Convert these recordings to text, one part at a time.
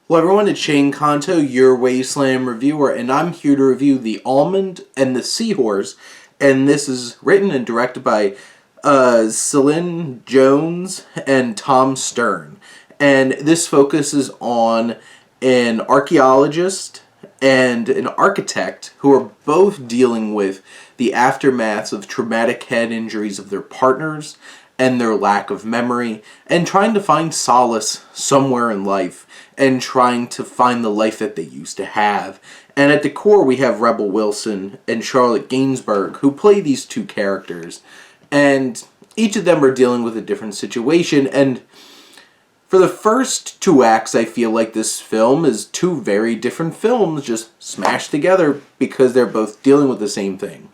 Hello everyone, it's Shane Kanto, your Wasteland reviewer, and I'm here to review the Almond and the Seahorse, and this is written and directed by Celine Jones and Tom Stern. And this focuses on an archaeologist and an architect who are both dealing with the aftermaths of traumatic head injuries of their partners and their lack of memory, and trying to find solace somewhere in life, and trying to find the life that they used to have. And at the core, we have Rebel Wilson and Charlotte Gainsbourg, who play these two characters, and each of them are dealing with a different situation. And for the first two acts, I feel like this film is two very different films just smashed together because they're both dealing with the same thing.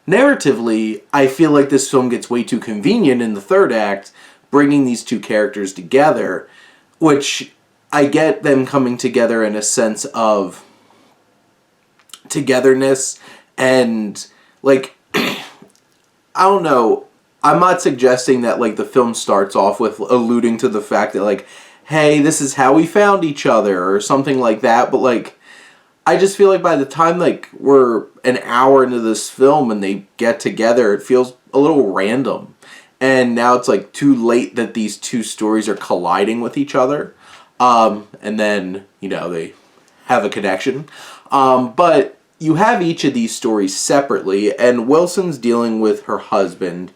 Narratively, I feel like this film gets way too convenient in the third act, bringing these two characters together, which I get them coming together in a sense of togetherness and, like, I don't know, I'm not suggesting that, like, the film starts off with alluding to the fact that, like, hey, this is how we found each other, or something like that, but, like, I just feel like by the time, like, we're an hour into this film and they get together, it feels a little random. And now it's, like, too late that these two stories are colliding with each other. And then, you know, they have a connection. But you have each of these stories separately, and Wilson's dealing with her husband,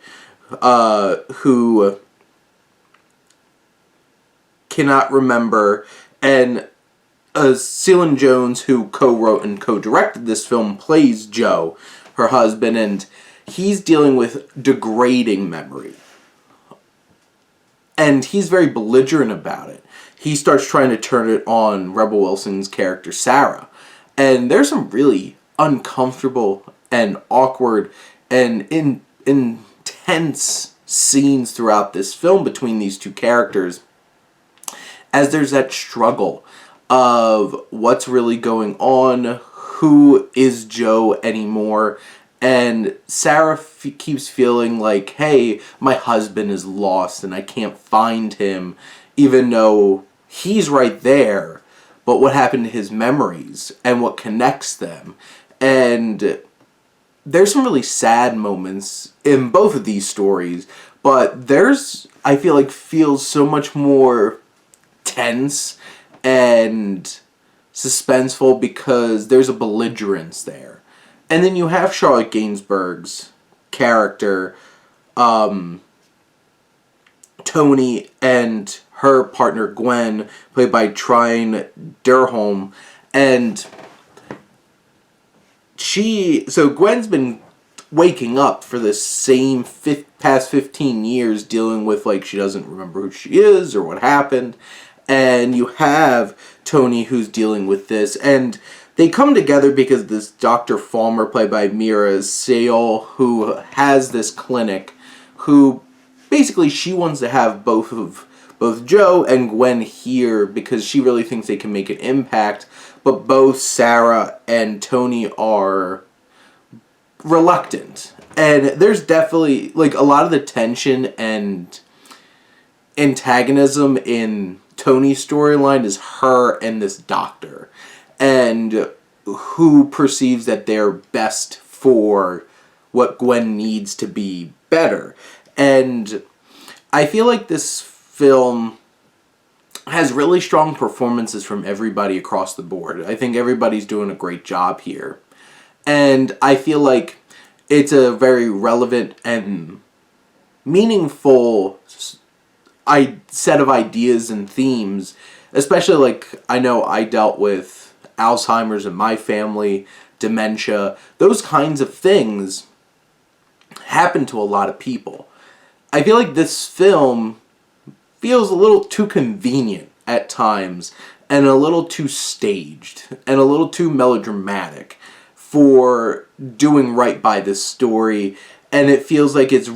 who cannot remember, and Celine Jones, who co-wrote and co-directed this film, plays Joe, her husband, and he's dealing with degrading memory. And he's very belligerent about it. He starts trying to turn it on Rebel Wilson's character, Sarah. And there's some really uncomfortable and awkward and intense scenes throughout this film between these two characters, as there's that struggle of what's really going on, who is Joe anymore, and Sarah keeps feeling like, hey, my husband is lost and I can't find him, even though he's right there, but what happened to his memories and what connects them. And there's some really sad moments in both of these stories, but there's, I feel like, feels so much more tense and suspenseful because there's a belligerence there. And then you have Charlotte Gainsbourg's character, Tony, and her partner Gwen, played by Trine Durholm. And so Gwen's been waking up for the same past 15 years, dealing with, like, she doesn't remember who she is or what happened. And you have Tony, who's dealing with this, and they come together because this Dr. Falmer, played by Mira Sale, who has this clinic, who basically she wants to have both Joe and Gwen here because she really thinks they can make an impact, but both Sarah and Tony are reluctant. And there's definitely, like, a lot of the tension and antagonism in Tony's storyline is her and this doctor, and who perceives that they're best for what Gwen needs to be better. And I feel like this film has really strong performances from everybody across the board. I think everybody's doing a great job here. And I feel like it's a very relevant and meaningful set of ideas and themes, especially, like, I know I dealt with Alzheimer's in my family, dementia, those kinds of things happen to a lot of people. I feel like this film feels a little too convenient at times, and a little too staged, and a little too melodramatic for doing right by this story, and it feels like it's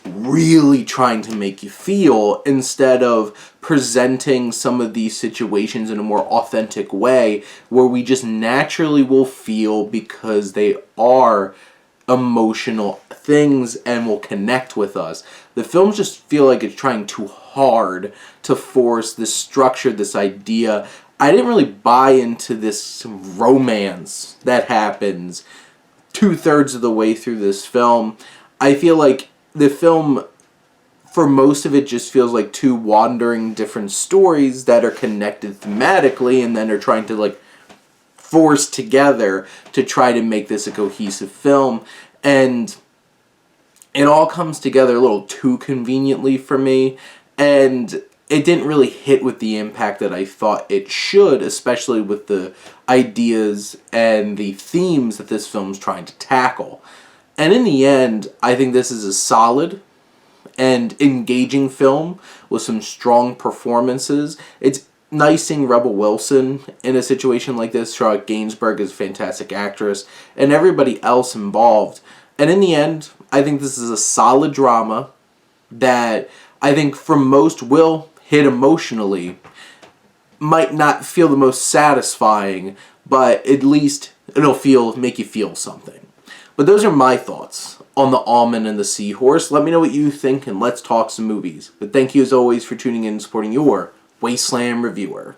really trying to make you feel, instead of presenting some of these situations in a more authentic way where we just naturally will feel because they are emotional things and will connect with us. The films just feel like it's trying too hard to force this structure, this idea I didn't really buy into this romance that happens 2/3 of the way through this film. I feel like the film, for most of it, just feels like two wandering different stories that are connected thematically and then are trying to like force together to try to make this a cohesive film. And it all comes together a little too conveniently for me, and it didn't really hit with the impact that I thought it should, especially with the ideas and the themes that this film's trying to tackle. And in the end, I think this is a solid and engaging film with some strong performances. It's nice seeing Rebel Wilson in a situation like this. Charlotte Gainsbourg is a fantastic actress, and everybody else involved. And in the end, I think this is a solid drama that I think for most will hit emotionally. Might not feel the most satisfying, but at least it'll make you feel something. But those are my thoughts on the Almond and the Seahorse. Let me know what you think, and let's talk some movies. But thank you as always for tuning in and supporting your Wasteland reviewer.